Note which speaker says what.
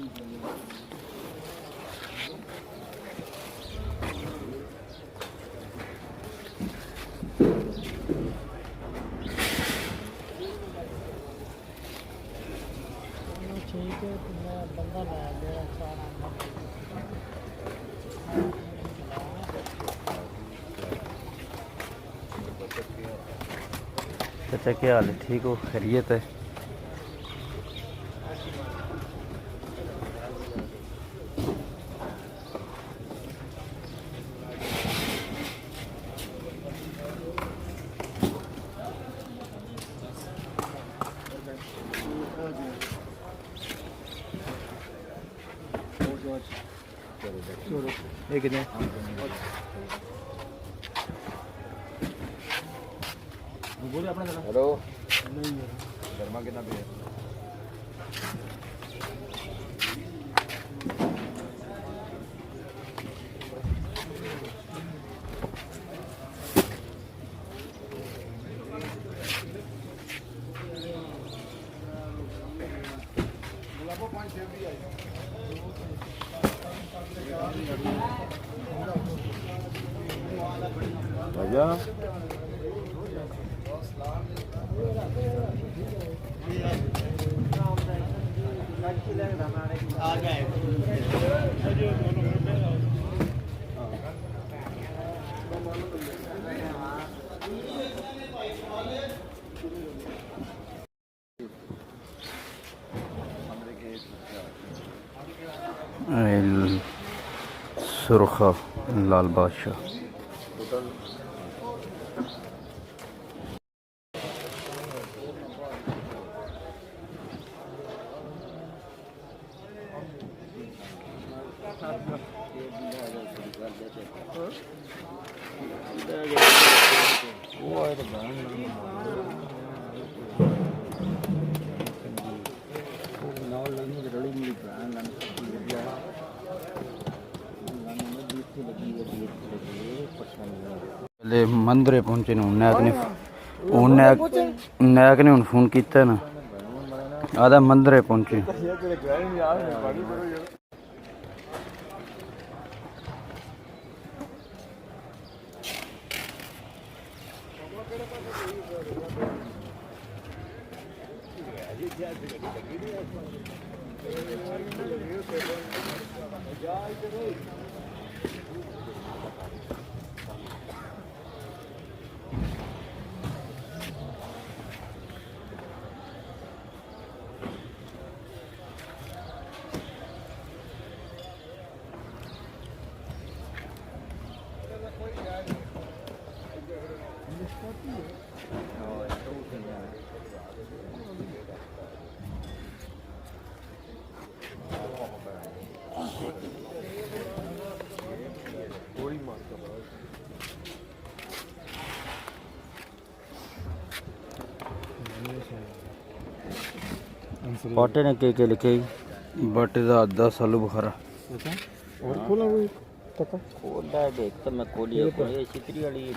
Speaker 1: ठीक है तो मैं बंदा लाया मेरा सारा
Speaker 2: चाचा क्या हाल है? ठीक हो? खैरियत है? एक हेलो गर्मा कितना पे भैया सुरखा लाल बादशाह मंदिर पहुंचे नैक ने हूँ फोन किया ना आधा मंदिर पहुंचे बाटे ने के लिखे बाटे का अद्धा सालू बुखारा
Speaker 1: और खोला हुई पता
Speaker 2: खोला देख तो मैं खोलिया खोलिया चित्री वाली